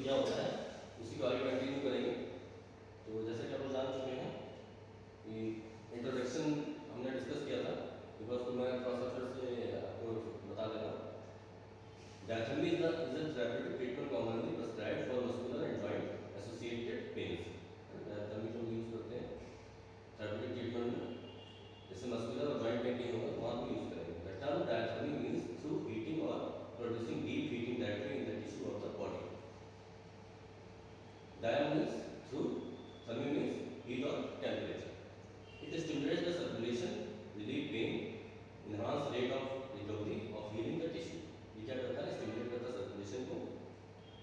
क्या होता है उसी को आगे कंटिन्यू करेंगे। तो जैसे कि आप लोग जान चुके हैं कि इंट्रोडक्शन हमने डिस्कस किया था, एक बार मैं थोड़ा सा फिर से आपको बता देता हूँ। Diathermy is a therapeutic treatment commonly prescribed for muscular and joint associated pains। diathermy जो यूज करते हैं थेरेप्यूटिक ट्रीटमेंट में, जैसे मस्कुलर और जॉइंट पेन नहीं होगा तो वहाँ पे यूज करेंगे। The term diathermy means through heating or producing deep heating directly in the tissue of the body। Dia means through, thermy means heat or temperature। It stimulates the circulation, relieve pain, enhance rate of recovery of healing the tissue। ये क्या करता है? Stimulate करता है circulation को,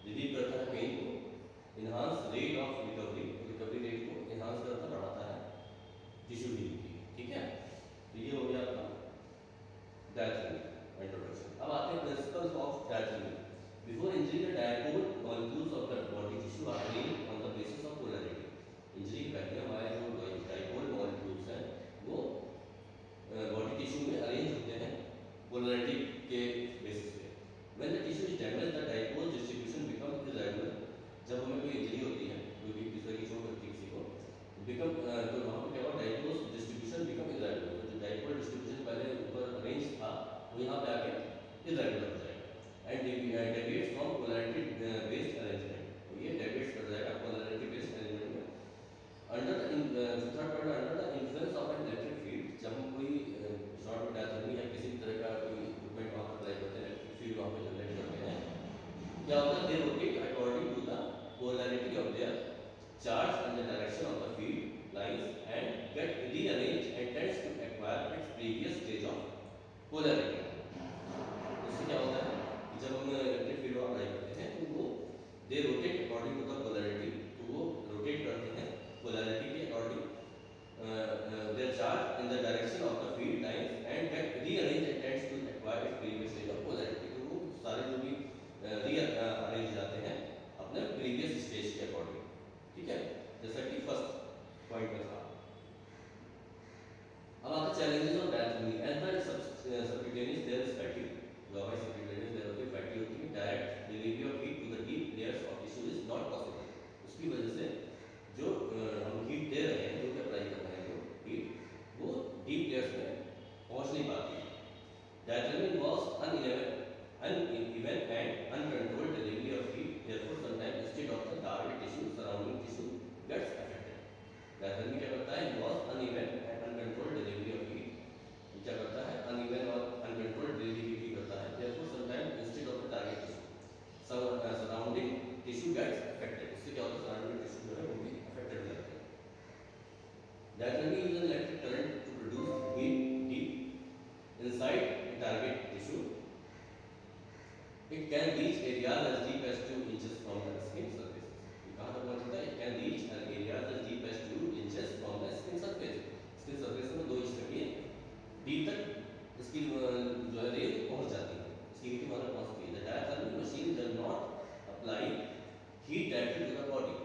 relieve करता है pen को, enhance rate of recovery, recovery rate को इनहांस करता बढ़ाता है टिश्यू हीलिंग की। ठीक है, तो ये हो गया आपका डायथर्मी इंट्रोडक्शन। अब आते हैं principles of diathermy. Before injury the dipole molecules of the body tissue are arranged on the basis of polarity. Injury के पहले हमारे जो डायपोल मॉलिक्यूल्स हैं वो बॉडी टिश्यू में अरेंज होते हैं पोलैरिटी के बेसिस पे। When the tissue is damaged, the dipole distribution becomes irregular। जब हमें कोई इंजरी होती है, कोई भी किसी तरह की चोट लगती है किसी को, become तो वहाँ पे क्या हुआ, डाइपोल डिस्ट्रीब्यूशन बिकम irregular। तो जो डाइपोल डिस्ट्रीब्यूशन पहले ऊपर अरेंज था वो यहाँ पे आके irregular हो जाएगा and deviates from polarity based arrangement. तो ये डेविएट्स कर जाएगा पोलैरिटी बेस्ड अरेंजमेंट में। Under the third point, under the influence of an electric field. जब हम कोई शॉर्ट डायथर्मी या किसी भी तरह का कोई इक्विपमेंट वहाँ पर अप्लाई करते हैं, इलेक्ट्रिक फील्ड वहाँ पे जनरेट करते हैं, क्या होता है, they rotate according to the polarity of their charge in the direction of the field lines and get rearranged and tends to acquire its previous stage of polarity. इससे क्या होता है कि जब हम इलेक्ट्रिक फील्ड अप्लाई करते हैं तो वो they rotate according to the polarity, तो वो रोटेट करते हैं पोलैरिटी के according their charge in the direction of the field lines and get rearranged and tends to acquire its previous stage of polarity। तो वो सारे जो भी रीअरेंज जाते हैं अपने प्रीवियस स्टेज के अकॉर्डिंग। ठीक है, जैसा कि फर्स्ट पॉइंट में था। अब आता है challenges of diathermy. As the subcutaneous layer is fatty, जो हमारी सबक्यूटेनियस लेयर होती है फैटी होती है, direct delivery of heat to the deep layers of tissue is not possible. उसकी वजह से जो हम हीट दे रहे हैं, जो भी अप्लाई कर रहे हैं, जो हीट वो डीप लेयर्स में पहुंच नहीं पाती। Diathermy involves uneven and uncontrolled delivery of heat, therefore sometimes instead of the target tissue, surrounding tissue gets affected। Diathermy क्या करता है, involves uneven and uncontrolled delivery of heat। ये क्या करता है, uneven और uncontrolled delivery की करता है, therefore sometimes instead of the target tissue, surrounding tissue gets affected। इससे क्या होता है, surrounding tissue जो है वो भी affected हो जाते हैं। Diathermy uses an electric current to produce heat deep inside the target tissue। It can reach areas as deep as 2 inches from the skin surface। ये कहाँ तक पहुँच सकता है? It can reach an areas as deep as 2 inches from the skin surface। Skin surface में 2 inch तक ये deep तक इसकी जो है रेल पहुँच जाती है, इसकी हीट वहाँ तक पहुँचती है। The diathermy machine does not apply heat directly to the body।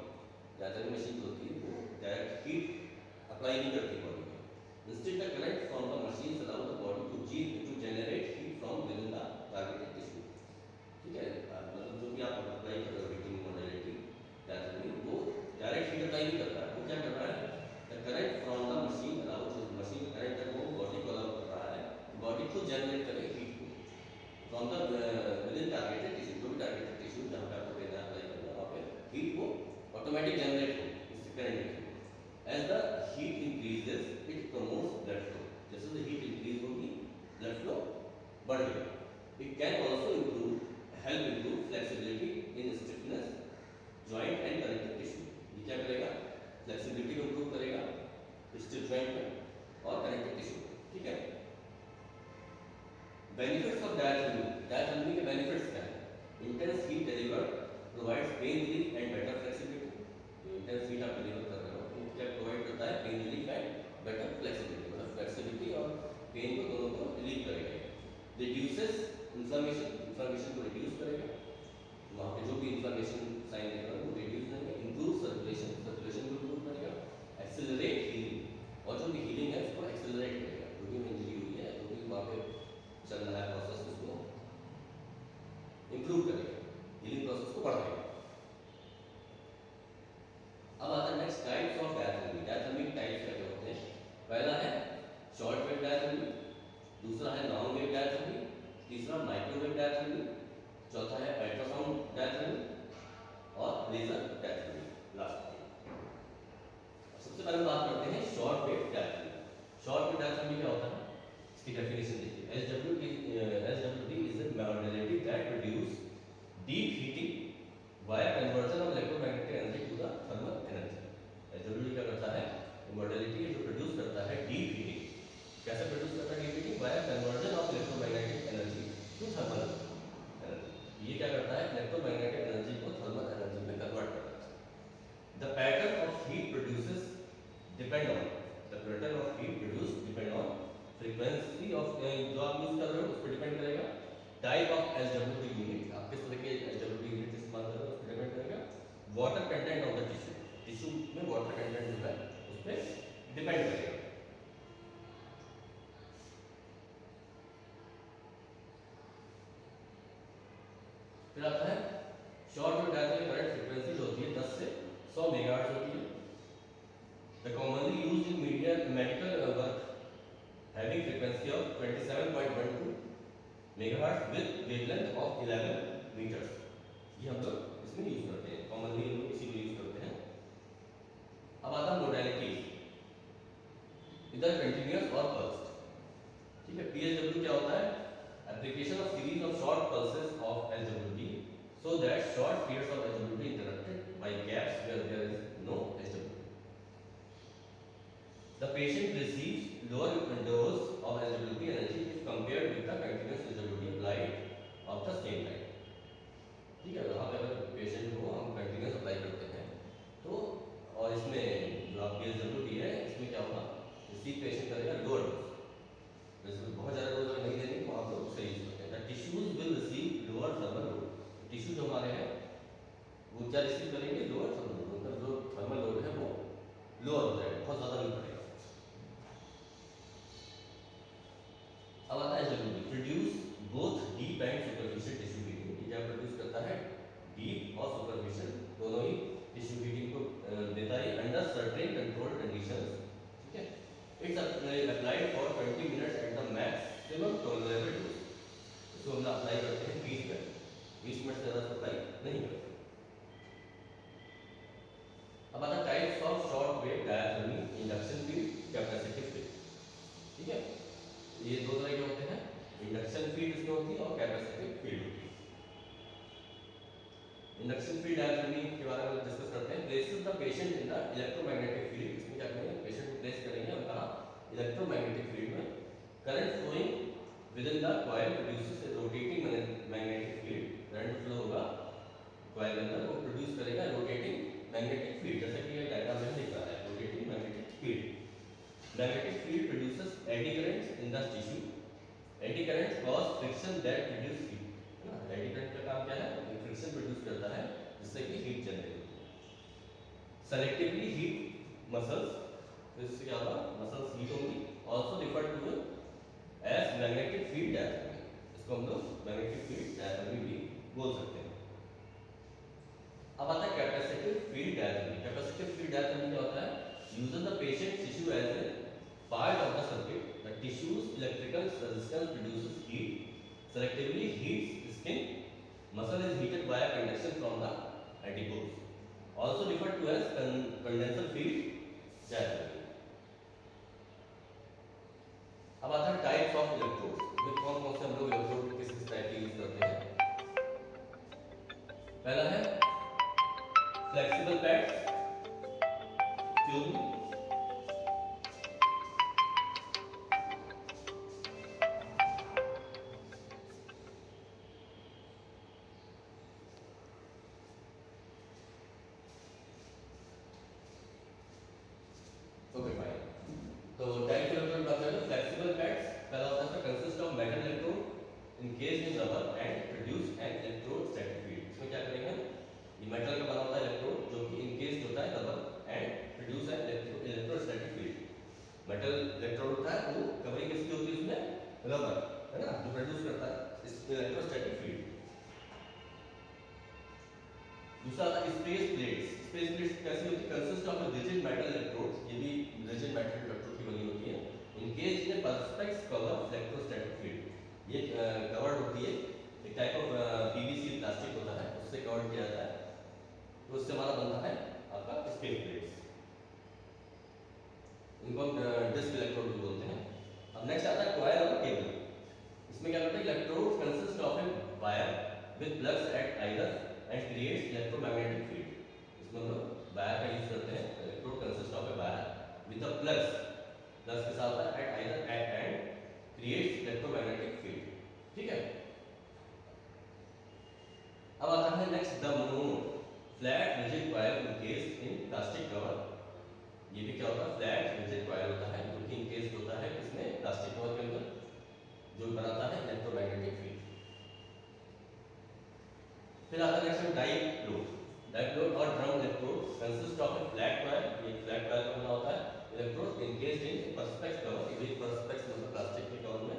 diathermy machine जो होती है वो डायरेक्ट हीट अप्लाई नहीं करती बॉडी में। Instead the current from the machines allow the body to generate heat from within the targeted tissue। ठीक है, मतलब जो भी आप अप्लाई कर रहे हो हीटिंग मॉडलिटी डायथर्मी, वो डायरेक्ट हीट अप्लाई नहीं करता है, वो क्या कर रहा है, the current from the machine allow, जो मशीन का करंट है वो बॉडी को अलाउ कर रहा है, बॉडी खुद जनरेट करे हीट को from the within targeted tissue. जो भी टारगेटेड टिश्यू जहाँ पे आपको देना अप्लाई करना है वहाँ पे हीट वो ऑटोमेटिक जनरेट हो इससे करंट के थ्रू। As the heat increases it promotes blood flow. जैसे जैसे हीट इंक्रीज होगी ब्लड फ्लो बढ़ेगा। It can also improve help improve flexibility in stiffness joint and connective tissue। ये क्या करेगा, फ्लेक्सिबिलिटी को इम्प्रूव करेगा स्टिफ जॉइंट में और कनेक्टिव टिश्यू में। ठीक है, बेनिफिट्स ऑफ डायथर्मी। डायथर्मी के बेनिफिट्स क्या है? Intense heat deliver provides pain relief and better flexibility. जो इंटेंस हीट आप डिलीवर कर रहे हो वो क्या प्रोवाइड करता है, pain relief and better flexibility, मतलब फ्लेक्सिबिलिटी और पेन को दोनों को रिलीव करेगा। रिड्यूसेस इन्फ्लेमेशन, इन्फ्लेमेशन को रिड्यूस करेगा, वहाँ पे जो भी इन्फ्लेमेशन साइन रहेगा वो रिड्यूस करेगा। इंप्रूव सर्कुलेशन, सर्कुलेशन को इम्प्रूव करेगा। एक्सेलरेट हीलिंग, और जो भी हीलिंग है उसको एक्सेलरेट करेगा। जो भी इंजरी हुई है, जो भी वहाँ पे चल रहा है प्रोसेस, उसको इम्प्रूव करेगा, हीलिंग प्रोसेस को बढ़ाएगा। Water content of the tissue, tissue में वाटर कंटेंट जो है उस पर डिपेंड करेगा। फिर आता है short wave dipole current frequency जो होती है 10 से 100 मेगाहर्ट्ज होती है। The commonly used in media medical work having frequency of 27.12 megahertz with wavelength of 11 metres. ये हम लोग इसमें यूज करते हैं, कॉमनली हम लोग इसी को यूज करते हैं। अब आता है मोडालिटी, इधर कंटिन्यूअस और पल्स्ड। ठीक है, पीएसडब्ल्यू क्या होता है? Application of series of short pulses of SWT so that short periods of SWT interrupted by gaps where there is no SWT. The patient receives lower dose of SWT energy if compared with the continuous SWT applied of the same time. ठीक है, वहाँ पे अगर patient को हम continuous apply करते हैं तो, और इसमें जो आपकी SWT है इसमें क्या होगा, रिसीव पेशेंट करेगा लोअर डोज। जैसे बहुत ज़्यादा डोज अगर नहीं देंगे तो आप लोग सही यूज करते हैं। The tissues will receive lower thermal load, tissue जो हमारे हैं वो क्या रिसीव करेंगे, लोअर थर्मल लोड, उनका जो थर्मल लोड है वो लोअर हो जाएगा, बहुत ज़्यादा नहीं पड़ेगा। अब आता है SWT, produce both deep and superficial tissue heating. ये क्या प्रोड्यूस करता है, डीप और सुपरफिशियल दोनों ही टिश्यू हीटिंग को देता है अंडर सर्टेन कंट्रोल्ड कंडीशंस। ठीक है, it's applied for 20 minutes at the maximum tolerable dose. इसको हम अप्लाई करते हैं 20 मिनट, 20 मिनट से ज़्यादा अप्लाई नहीं करते। अब आता है types of short wave diathermy, induction field, capacitive field. ठीक है, ये दो तरह के होते हैं, इंडक्शन फील्ड इसमें होती है और कैपेसिटिव फील्ड होती है। इंडक्शन फील्ड डायथर्मी के बारे में डिस्कस करते हैं। Places the patient in the electromagnetic field. इसमें क्या करेंगे, पेशेंट को प्लेस करेंगे और कहा इलेक्ट्रोमैग्नेटिक फील्ड में। Current flowing within the coil produces a rotating magnetic field. Current flow होगा कॉइल के अंदर, वो प्रोड्यूस करेगा रोटेटिंग मैग्नेटिक फील्ड, जैसे कि ये डायग्राम में दिख रहा है, rotating magnetic field. Magnetic field produces eddy currents in the tissue. Eddy currents cause friction that produce heat. है ना, एडी करंट का काम क्या है, फ्रिक्शन प्रोड्यूस करता है जिससे कि हीट जनरेट होती है। सेलेक्टिवली हीट मसल्स, तो इससे क्या होगा, मसल्स हीट होंगी। Also referred to as magnetic field diathermy. इसको हम लोग मैग्नेटिक फील्ड डायथर्मी भी बोल सकते हैं। अब आता है capacitive field diathermy. Capacitive field diathermy क्या होता है, uses the patient tissue as a part of the circuit. The tissues electrical resistance produces heat, selectively heats skin, muscle is heated by conduction from the adipose, also referred to as condenser field diathermy. अब आता है types of electrode, में कौन कौन से हम लोग electrode किस किस टाइप के यूज करते हैं। पहला है flexible pads, tube. Okay fine, तो टाइप इलेक्ट्रोड बात करें तो फ्लेक्सिबल पैड्स पहला होता है, consist of metal electrode encased in rubber and produce an electrostatic field. इसमें क्या करेंगे, ये मेटल का बना होता है इलेक्ट्रोड जो कि इनकेस्ड होता है rubber and produce an electrostatic field. Metal electrode होता है वो कवरिंग किसकी होती है, उसमें रबर, है ना, जो प्रोड्यूस करता है इस इलेक्ट्रोस्टैटिक फील्ड। दूसरा आता है स्पेस प्लेट्स। स्पेस प्लेट्स कैसी होती है, consist of rigid metal electrodes, ये भी रिजिड मेटल इलेक्ट्रोड की बनी होती है। इनकेस इन पर्सपेक्स कवर इलेक्ट्रोस्टैटिक फील्ड, ये कवर्ड होती है, एक टाइप ऑफ पीवीसी प्लास्टिक होता है, उससे कवर किया जाता है, तो उससे हमारा बनता है आपका स्पेस प्लेट्स, इनको डिस्क इलेक्ट्रोड भी बोलते हैं। अब नेक्स्ट आता है कॉइल और केबल। इसमें क्या करते हैं, electrode consist of a wire with plugs at either end creates electromagnetic field. इसमें हम लोग वायर का यूज करते हैं, electrode consist of a wire with the plugs, plugs के साथ at either end creates electromagnetic field. ठीक है, अब आता है next the monode, flat rigid coil encased in plastic cover. ये भी क्या होता है, फ्लैट रिजिड कॉइल होता है जो कि इनकेस्ड होता है किसमें, प्लास्टिक कवर के अंदर, जो बनाता है इलेक्ट्रोमैग्नेटिक फील्ड। फिर आता है नेक्स्ट डाइपोल। डाइपोल और drum of a flat coil, ये flat coil का बना होता है, electrodes encased in a perspex cover, ये भी perspex मतलब प्लास्टिक के कवर में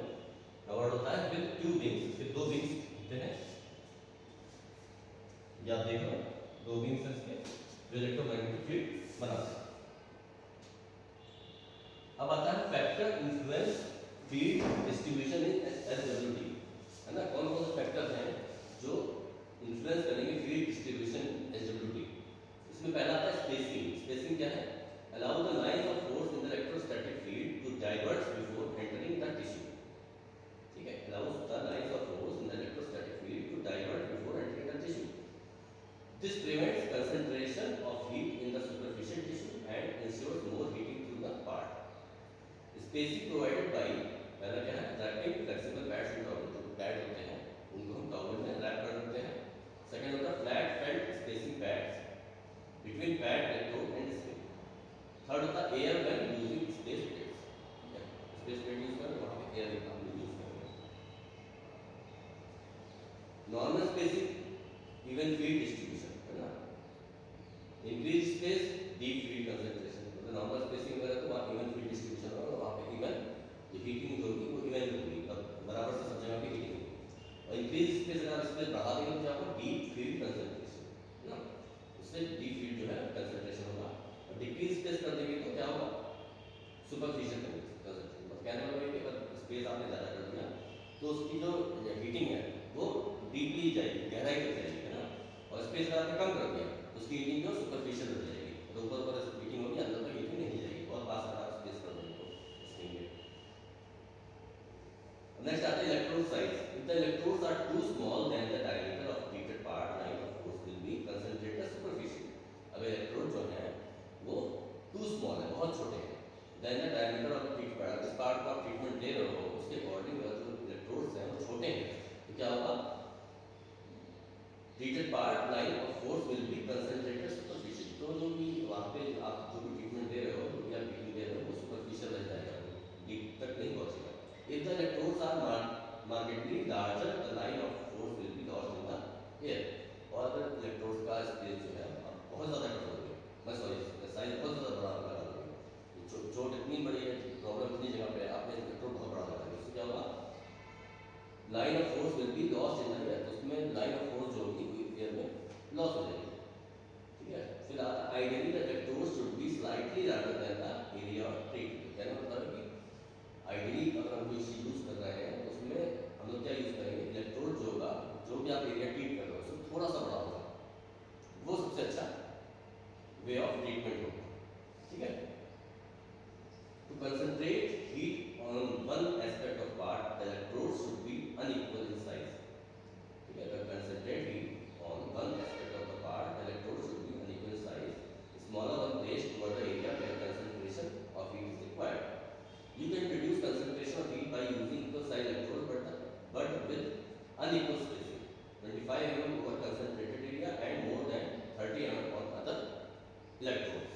कवर्ड होता है with two wings, इसके दो wings होते हैं, या आप देख लो दो wings हैं इसके जो इलेक्ट्रोमैग्नेटिक फील्ड बनाते हैं। अब आता है factor influence field distribution in SWT, है ना, कौन कौन से फैक्टर्स हैं जो इन्फ्लुएंस करेंगे फील्ड डिस्ट्रीब्यूशन एसडब्ल्यूटी। इसमें पहला आता है स्पेसिंग। स्पेसिंग क्या है? Allow the lines of force in the electrostatic field to diverge before entering the tissue, ठीक है, allows the lines of force in the electrostatic field to diverge before entering the tissue. This prevents concentration of heat in the superficial tissue and ensures more heating through the part. Spacing provided by, पहला क्या है, wrapping flexible pads and towel, जो pad होते हैं उनको हम towel में rap कर देते हैं। सेकंड होता है flat felt spacing pads between pad electrode and spring. Third होता है air well using space plates, ठीक है, स्पेस प्लेट यूज करें वहाँ पे एयर हम यूज करेंगे। Normal spacing even field distribution, है ना, increase space deep field concentration, मतलब नॉर्मल स्पेसिंग वगैरह तो वहाँ इवन फील्ड डिस्ट्रीब्यूशन होगा, वहाँ पे इवन जो हीटिंग जो होगी वो इवन होगी, बराबर से सब जगह पे हीटिंग होगी। और इंक्रीज स्पेस अगर स्पेस बढ़ा देंगे तो क्या होगा, डीप फील्ड कंसंट्रेशन, है ना, उससे डीप फील्ड जो है कंसंट्रेशन होगा। और डिक्रीज स्पेस कर देंगे तो क्या होगा, सुपरफिशियल कंसंट्रेशन। बस कहने वाला है कि अगर स्पेस आपने ज़्यादा कर दिया तो उसकी जो हीटिंग है वो डीपली जाएगी, गहराई तक जाएगी, है ना, और स्पेस अगर आपने कम कर दिया तो उसकी हीटिंग जो सुपरफिशियल हो जाएगी, तो ऊपर ऊपर हीटिंग होगी, अंदर तक हीटिंग नहीं जाएगी, बहुत पास अगर आप स्पेस कर देंगे तो स्प्रिंग। नेक्स्ट आता है electrode size. If the electrodes are too small then the diameter of treated part line of force will be concentrated superficial. अगर इलेक्ट्रोड जो है वो टू स्मॉल है, बहुत छोटे हैं, then the diameter of treated part, जिस पार्ट को आप ट्रीटमेंट दे रहे हो उसके अकॉर्डिंग अगर जो इलेक्ट्रोड्स हैं वो छोटे हैं तो क्या होगा, treated part line of force will be concentrated superficial. तो जो भी वहाँ पे आप जो भी ट्रीटमेंट दे रहे हो, जो भी आप ट्रीटमेंट दे रहे हो वो सुपरफिशियल रह जाएगा, डीप तक नहीं पहुँचेगा। If the electrodes are markedly larger, the line of force will be lost in the air. और अगर इलेक्ट्रोड्स का स्पेस जो है आप बहुत ज़्यादा कर दोगे, मैं सॉरी साइज बहुत ज़्यादा बड़ा लगा दोगे, चोट इतनी बड़ी है, प्रॉब्लम इतनी जगह पे आपने इलेक्ट्रोड बहुत बड़ा लगा दिया, उससे क्या होगा, line of force will be lost in the air, तो उसमें लाइन ऑफ फोर्स जो होगी एयर में लॉस हो जाएगी, ठीक है। फिर आता है ideally the electrodes should be slightly larger than the area of treatment. कहना मतलब है कि आइडियली अगर हम कोई चीज यूज कर रहे हैं तो उसमें हम लोग क्या यूज करेंगे, इलेक्ट्रोड जो होगा, जो भी आप एरिया ट्रीट कर रहे हो उसको थोड़ा सा बड़ा होगा, वो सबसे अच्छा वे ऑफ ट्रीटमेंट होगा, ठीक है। To concentrate heat on one aspect of part the electrode should be unequal in size, ठीक है, अगर concentrate heat on one aspect of the part the electrode should be unequal in size, smaller one placed toward the area where concentration of heat is required. You can reduce concentration of heat by using equal size electrode but with unequal spacing. 25 mm over concentrated area and more than 30 mm on other electrodes.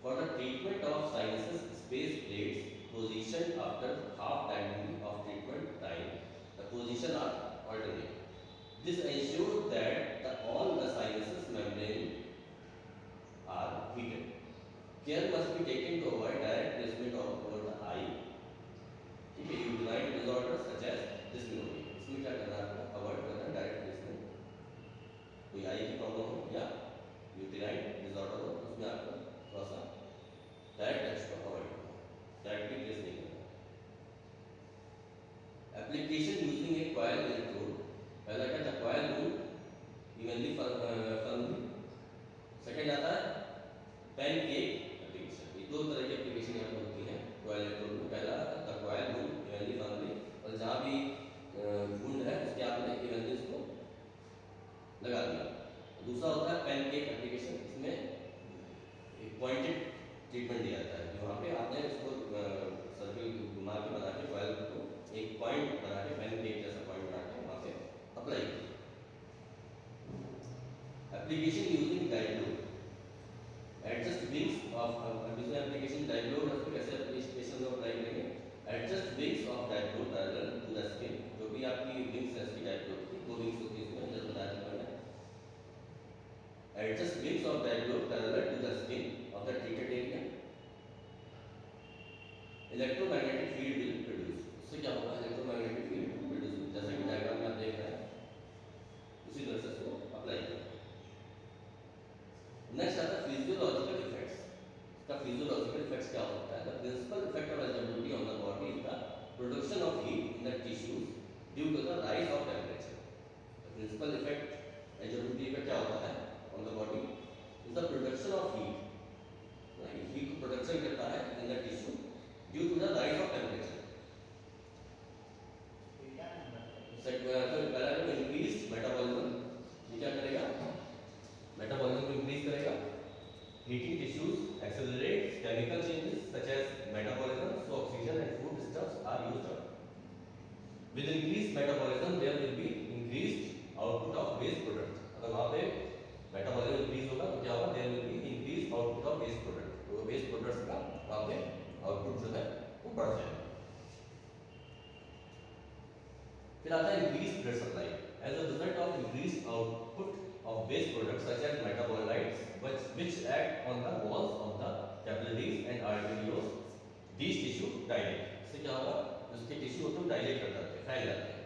For the treatment of sinuses, space plates positioned after half time of treatment time, the position are alternate. This ensures that all the sinuses membrane are heated. Care must be taken to avoid direct placement of over the eye. ठीक है, यूटिलाइन disorder such as dysmenorrhoea, इसमें क्या करना है आपको, avoid करना है direct placement. कोई आई की प्रॉब्लम हो या यूटिलाइन डिसऑर्डर हो, उसमें आपको थोड़ा सा डायरेक्ट टच को अवॉइड करना है, डायरेक्टली प्लेस नहीं करना। एप्लीकेशन यूजिंग ए कॉइल इलेक्ट्रोड, पहला क्या था, coil move evenly firmly. Second आता है पैनकेक एप्लीकेशन। ये दो तरह की एप्लीकेशन यहाँ पर होती है कॉइल इलेक्ट्रोड में। पहला the coil move evenly firmly, और जहाँ भी वुंड है उसके आपने इवनली उसको लगा दिया। दूसरा होता है पैनकेक एप्लीकेशन, इसमें एक पॉइंटेड ट्रीटमेंट दिया जाता है कि वहाँ पे आपने उसको सर्कल घुमा के बना के कॉइल को एक पॉइंट बना के, पैनकेक जैसा पॉइंट बना के वहाँ पे अप्लाई किया। Application using diplode, adjust wings of, दूसरा एप्लीकेशन डायग्लोड है, कैसे एप्लीकेशन में अप्लाई करेंगे, adjust wings of diplode parallel to the skin. जो भी आपकी विंग्स है इसकी डायग्लोड की, दो विंग्स होती है इसमें, जैसे बताया था मैंने। Adjust wings of diplode parallel to the skin of the treated area. Electromagnetic field will produce, उससे क्या होगा, इलेक्ट्रोमैग्नेटिक फील्ड प्रोड्यूस, जैसे कि डायग्राम में आप देख रहे हैं उसी तरह से इसको अप्लाई करें। नेक्स्ट आता है फिजियोलॉजिकल इफेक्ट्स। इसका फिजियोलॉजिकल इफेक्ट्स क्या हो सकता है, the principal effect of eligibility on the body is the production of heat in the tissues due to the rise of temperature. The principal effect eligibility का क्या होता है on the body is the production of heat, heat को production करता है in the tissue due to the rise of temperature. पहला increase metabolism, ये क्या करेगा, मेटाबॉलिज्म को इंक्रीज करेगा। Heating tissues accelerates chemical changes such as metabolism, so oxygen and food stuffs are used up. With increase metabolism there will be increased output of waste product. अगर वहाँ पे metabolism increase होगा तो क्या होगा, there will be increase output of waste product, तो waste products का वहाँ पे आउटपुट जो है वो बढ़ जाएगा। फिर आता है increase blood supply as a result of increase output of waste products such as metabolites which act on the walls of the capillaries and arterioles. These tissue dilate, इससे क्या होगा, उसके टिश्यू तो डायलेट कर जाते हैं, फैल जाते हैं।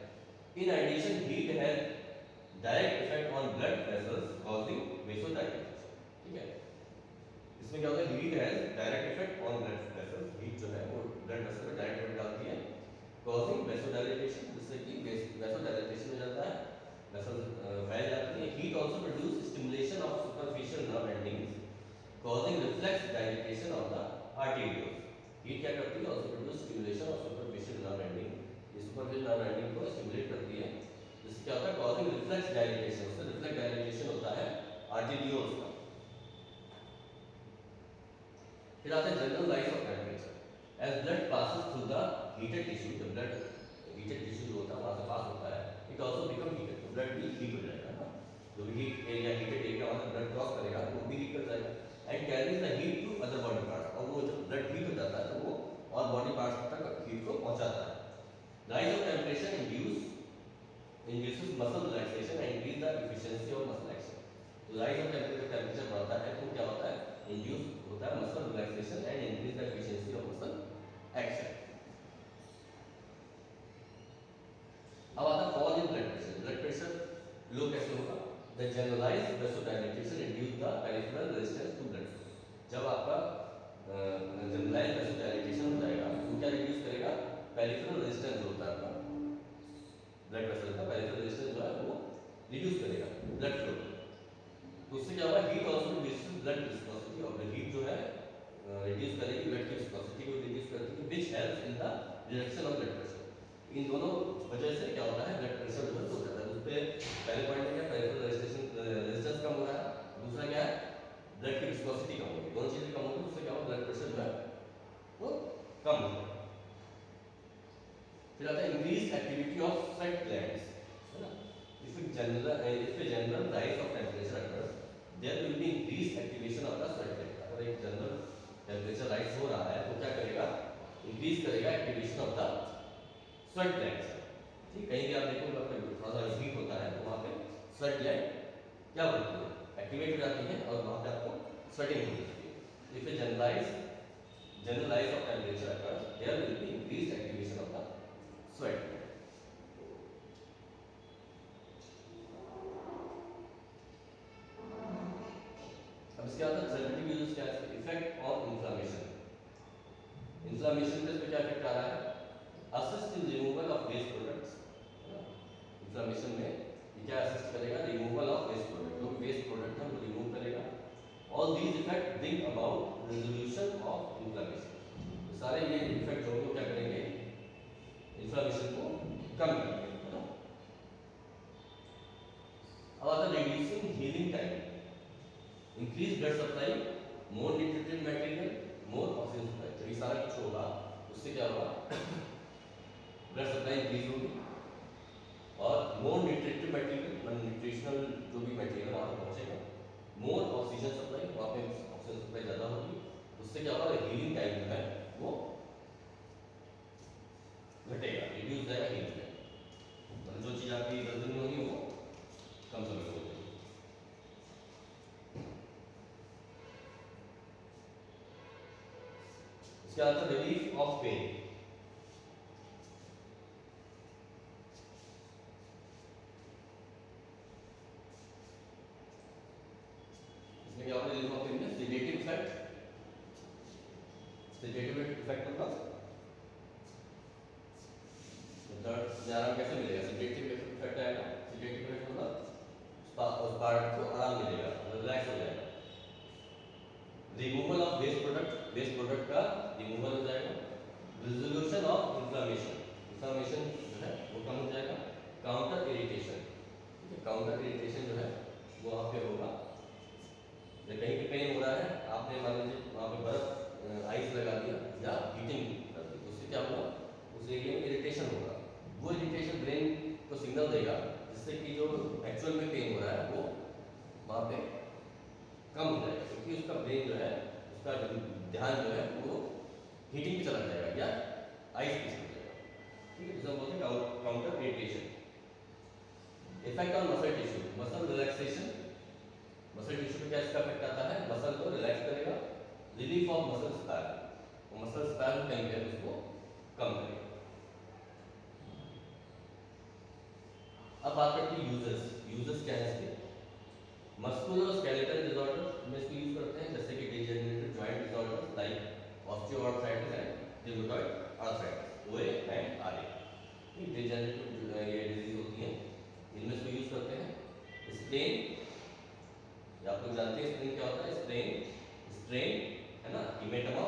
In addition, heat has direct effect on blood vessels causing vasodilatation। ठीक है, इसमें क्या होता है, heat has direct effect on blood vessels, heat जो है वो blood vessel में डायरेक्ट इफेक्ट डालती है, causing vasodilatation, जिससे कि vasodilatation हो जाता है, फैल जाती है। Heat also produce stimulation of superficial nerve endings causing reflex dilatation of the arterioles. Heat क्या करती है, also produce stimulation of superficial nerve ending, ये सुपरफिशियल नर्व एंडिंग को स्टिमुलेट करती है, जिससे क्या होता है, कॉजिंग रिफ्लेक्स डायलेटेशन, उससे रिफ्लेक्स डायलेटेशन होता है आर्टेरियोल्स का। फिर आता है general rise of temperature as blood passes through the heated tissue, जब ब्लड हीटेड टिश्यू जो होता है वहां से पास होता है, it also become heated, blood भी हीट हो जाएगा ना, जो भी हीट एरिया हीटेड एरिया वहां से ब्लड क्रॉस करेगा तो वो भी हीट कर जाएगा and carries the heat to other body parts, और वो जब ब्लड हीट हो जाता है तो वो और बॉडी पार्ट्स तक हीट को पहुंचाता है। Rise of temperature induces muscle relaxation and increase the efficiency of muscle action. तो राइज ऑफ टेम्परेचर बढ़ता है तो क्या होता है, इंड्यूस होता है muscle relaxation and increase the efficiency of muscle action. अब आता है fall in blood pressure. Blood pressure low कैसे होगा, the generalized vasodilatation reduce the peripheral resistance to blood flow. जब आपका जनरलाइज्ड वैसोडाइलेटेशन हो जाएगा तो क्या रिड्यूस करेगा, पेरिफेरल रेजिस्टेंस जो होता है आपका ब्लड वेसल का पेरिफेरल रेजिस्टेंस जो है वो रिड्यूस करेगा ब्लड फ्लो। तो उससे क्या होगा, heat also reduces blood viscosity, और हीट जो है रिड्यूस करेगी ब्लड की विस्कोसिटी को रिड्यूस करती है, which helps in the reduction of blood pressure. इन दोनों वजह से क्या होता है, ब्लड प्रेशर जो है हो जाता है। उस पे पहले पॉइंट क्या, पेरिफेरल रेजिस्टेंस कम हो रहा है, दूसरा क्या है, ब्लड की विस्कोसिटी कम होगी, दोनों चीजें कम होगी, उससे क्या होगा, ब्लड प्रेशर जो है वो कम हो जाएगा। फिर आता है increase activity of sweat glands, है ना। If a general rise of temperature occurs there will be increase activation of the sweat gland. अगर एक जनरल इंक्रीज करेगा activation of the sweat glands. ठीक, कहीं भी आप देखोगे आपका थोड़ा सा हीट होता है तो वहाँ पे स्वेट ग्लैंड क्या बनती है, एक्टिवेट हो जाती है और वहाँ पे आपको स्वेटिंग हो जाती है। If a generalize of temperature occurs, there will be increased activation of the sweat gland. अब इसके बाद थेरेप्यूटिक यूजेस क्या है, इफेक्ट ऑन इन्फ्लेमेशन। इन्फ्लेमेशन पे इस पे क्या इफेक्ट आ रहा है, assist in removal of waste products. Inflammation में ये क्या असिस्ट करेगा, रिमूवल ऑफ वेस्ट प्रोडक्ट, जो वेस्ट प्रोडक्ट है वो रिमूव करेगा। All these effect bring about resolution of inflammation. सारे ये इफेक्ट जो है क्या करेंगे, इन्फ्लेमेशन को कम करेंगे, है ना। अब आता है reducing healing time, increase blood supply, more nutritive material, more oxygen supply. तो ये सारा कुछ होगा, उससे क्या होगा, ब्लड सप्लाई इंक्रीज होगी और मोर न्यूट्रिटिव मटेरियल, न्यूट्रिशनल जो भी मटेरियल वहाँ पे पहुँचेगा, मोर ऑक्सीजन सप्लाई, वहाँ पे ऑक्सीजन सप्लाई ज़्यादा होगी, उससे क्या होगा, हीलिंग टाइम जो है वो घटेगा, रिड्यूस जाएगा हीलिंग टाइम। मतलब जो चीज़ आपकी 10 दिन में होगी वो कम समय में होगी। इसके बाद रिलीफ ऑफ पेन। इसमें क्या होगा, रिलीफ ऑफ पेन में सेडेटिव इफेक्ट, सेडेटिव इफेक्ट मतलब दर्द से आराम कैसे मिलेगा, सेडेटिव इफेक्ट आएगा। सेडेटिव इफेक्ट मतलब उस पार्ट को आराम मिलेगा, रिलैक्स हो जाएगा। Removal of waste product, waste product का रिमूवल हो जाएगा। रिजोल्यूशन ऑफ इन्फ्लेमेशन, इन्फ्लेमेशन जो है वो कम हो जाएगा। काउंटर इरिटेशन, काउंटर इरिटेशन जो है वो वहाँ पे होगा, कहीं पे पेन हो रहा है, आपने मान लीजिए वहाँ पे बर्फ आइस लगा दिया या हीटिंग कर दी, तो उससे क्या होगा, उस एरिया में इरिटेशन होगा। वो इरिटेशन ब्रेन को सिग्नल देगा जिससे कि जो एक्चुअल में पेन हो रहा है वो वहाँ पे कम हो जाएगा, क्योंकि उसका ब्रेन जो है, उसका ध्यान जो है वो हीटिंग पे चला जाएगा या आइस पे चला जाएगा। ठीक है, जिसे बोलते हैं counter irritation. Effect on muscle tissue, muscle relaxation, muscle tissue पे क्या इसका इफेक्ट आता है, मसल को रिलैक्स करेगा। रिलीफ ऑफ मसल स्पैज़म, वो मसल स्पैज़म कहीं है उसको कम करेगा। अब बात करते हैं यूजर्स, यूजर्स क्या है इसके, मस्कुलोस्केलेटल डिसऑर्डर में इसको यूज करते हैं, जैसे कि degenerative joint disorder like osteoarthritis and rheumatoid arthritis, ओए एंड आरए। ये डिजेनरेटिव ये डिजीज होती है, इनमें इसको यूज करते हैं। स्ट्रेन, आप लोग जानते हैं स्ट्रेन क्या होता है, स्ट्रेन है ना, hematoma,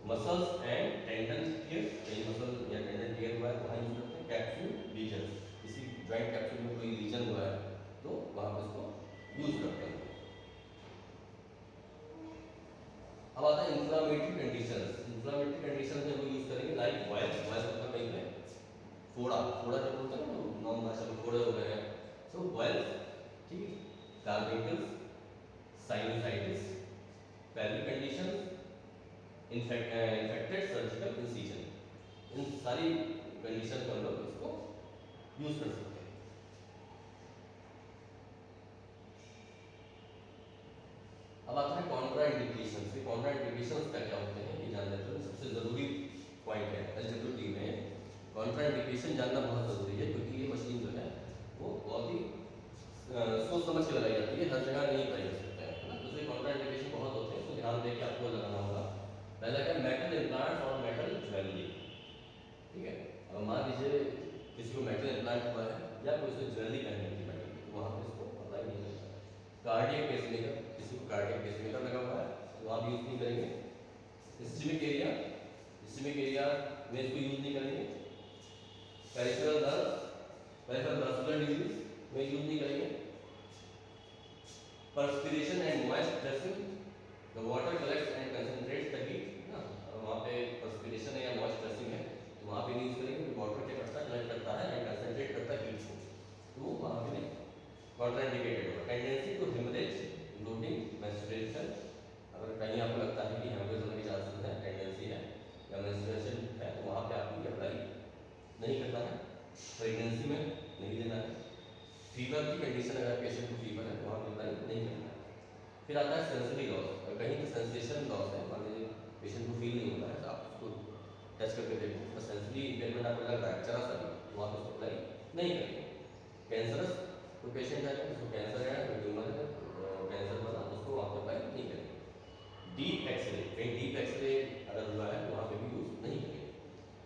muscles and tendon tear, कई मसल या टेंडन टियर हुआ है वहाँ यूज करते हैं। कैप्सूल लीजन, किसी जॉइंट कैप्सूल में कोई लीजन हुआ है तो वहाँ पे इसको यूज करते हैं। अब आता है इंफ्लेमेटरी कंडीशंस, इंफ्लेमेटरी कंडीशंस में वो यूज करेंगे लाइक बॉयल्स, बॉयल्स मतलब कहीं पे फोड़ा, फोड़ा जब बोलते हैं ना तो नॉन भाषा में फोड़े हो गए हैं, तो बॉयल्स, ठीक है, carbuncles, sinusitis, pelvic conditions, infected surgical incision, इन सारी कंडीशन पर लोग इसको यूज कर सकते हैं। अब आता है कॉन्ट्रा इंडिकेशंस। ये कॉन्ट्रा इंडिकेशंस क्या क्या होते हैं ये जान लेते हैं, सबसे जरूरी पॉइंट है एलडब्ल्यूटी में। कॉन्ट्रा इंडिकेशन जानना बहुत जरूरी है, क्योंकि ये मशीन जो है वो बहुत ही सोच समझ के लगाई जाती है, हर जगह नहीं लगाई जा सकता है ना, तो इसलिए कॉन्ट्रा इंडिकेशन बहुत होते हैं, तो ध्यान देके आपको लगाना होगा। पहला क्या, मेटल इम्प्लांट और मेटल ज्वेलरी। ठीक है, अब मान लीजिए किसी को मेटल इम्प्लांट हुआ है या कोई उसने ज्वेलरी पहनी थी मेटल की, तो वहाँ पे इसको अप्लाई नहीं करता। कार्डियक पेसमेकर, किसी को कार्डियक पेसमेकर लगा हुआ है तो आप यूज नहीं करेंगे। इस्केमिक एरिया, इस्केमिक एरिया में इसको यूज नहीं करेंगे। Peripheral nerve, peripheral vascular disease में यूज नहीं करेंगे। Perspiration and moist dressing, the water collects and concentrates the heat ना, वहाँ पे परस्पिरेशन है या मॉइस्ट ड्रेसिंग है तो वहाँ पे नहीं यूज करेंगे, क्योंकि वाटर क्या करता है, कलेक्ट करता है एंड कंसंट्रेट करता है हीट को, तो वहाँ पे नहीं कॉन्ट्राइंडिकेटेड होगा। Tendency to hemorrhage including menstruation, अगर कहीं आपको लगता है कि हेमरेज होने के चांसेस हैं, टेंडेंसी है या मेंस्ट्रुएशन फिर आता है सेंसरी लॉस, और कहीं पे सेंसेशन लॉस है, मान लीजिए पेशेंट को फील नहीं होता है, तो आप उसको टच करके देखो तो सेंसरी इम्पेयरमेंट आपको लग रहा है जरा सा भी, तो आप उसको अप्लाई नहीं करेंगे। कैंसरस तो पेशेंट है उसको कैंसर है, ट्यूमर है, कैंसर बना, उसको वहाँ पे अप्लाई नहीं करेंगे। डीप एक्सरे, कहीं डीप एक्सरे अगर हुआ है तो वहाँ पे भी यूज़ नहीं करेंगे।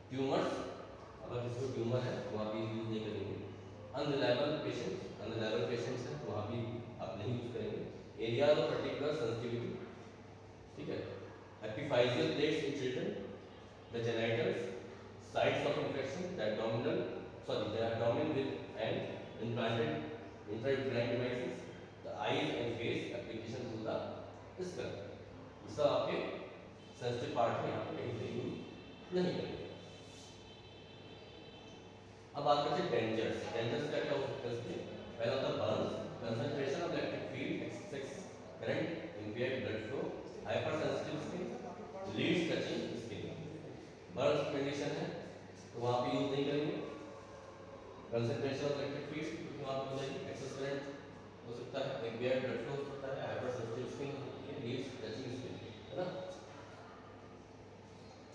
ट्यूमर्स, अगर किसी को ट्यूमर है तो वहाँ भी यूज़ नहीं करेंगे। अनरिलायबल पेशेंट्स हैं तो वहाँ भी आप नहीं यूज़ करेंगे। एरियाज ऑफ पर्टिकुलर सेंसिटिविटी, ठीक है, epiphyseal plates in children, the genitals, sites of infection, the abdomen with and implanted intrauterine devices, the eyes and face application through the skull, ये सब आपके सेंसिटिव पार्ट में यहाँ पे कहीं पे यूज नहीं करेंगे। अब बात करते हैं डेंजर्स। डेंजर्स क्या क्या हो सकते हैं इसमें? पहला होता है burns, concentration of electric field, excess current, impaired blood flow, hypersensitive skin, leads touching skin। Burns condition है तो वहाँ पे यूज नहीं करेंगे। कंसंट्रेशन ऑफ इलेक्ट्रिक फील्ड क्योंकि वहाँ पे हो जाएगी, एक्सेस करंट हो सकता है, impaired blood flow हो सकता है, hypersensitive skin हो सकती है, leads touching skin, है ना।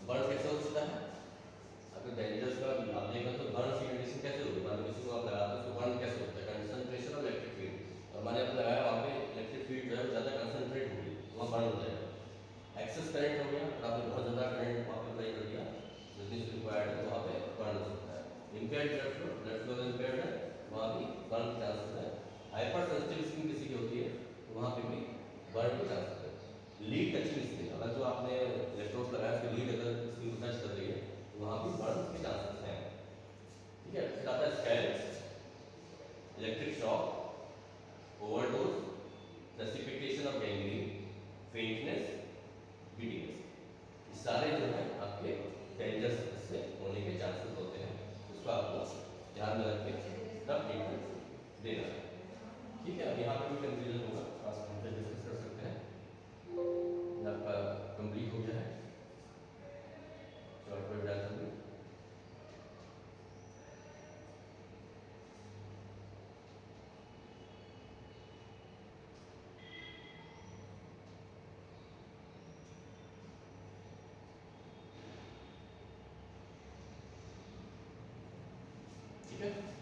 बर्न कैसे हो सकता है? अगर डेंजर्स का आप देखें तो बर्न की कंडीशन कैसे होगी? मान लो किसी को आप लगाते हो तो बर्न कैसे होता है? कंसंट्रेशन ऑफ इलेक्ट्रिक फील्ड, और मैंने आपको लगाया वहाँ पे इलेक्ट्रिक फील्ड जो है ज़्यादा कंसंट्रेट होगी, वहाँ बर्न हो जाएगा। एक्सेस करंट हो गया, और आपने बहुत ज़्यादा करंट वहाँ पे अप्लाई कर दिया, जितनी रिक्वायर्ड है, तो वहाँ पे बर्न हो सकता है। इम्पेयर्ड ब्लड फ्लो इम्पेयर्ड है, वहाँ भी बर्न के चांसेस है। हाइपर सेंसिटिव स्किन किसी की होती है तो वहाँ पे भी बर्न के चांसेस है। लीड टचिंग स्किन, अगर जो आपने इलेक्ट्रोड लगाया उसकी लीड अगर स्किन को टच कर रही है तो वहाँ भी बर्न के चांसेस हैं, ठीक है। फिर आता है scalds, electric shock, overdose, precipitation of gangrene, faintness, giddiness, ये सारे जो है आपके डेंजर से होने के चांसेस होते हैं, इसको आपको ध्यान में रख के तब ट्रीटमेंट देना है, ठीक है। अब यहाँ पे भी कंफ्यूजन होगा, आप हमसे डिस्कस कर सकते हैं। आपका कंप्लीट हो गया है शॉर्ट वेब। ठीक है।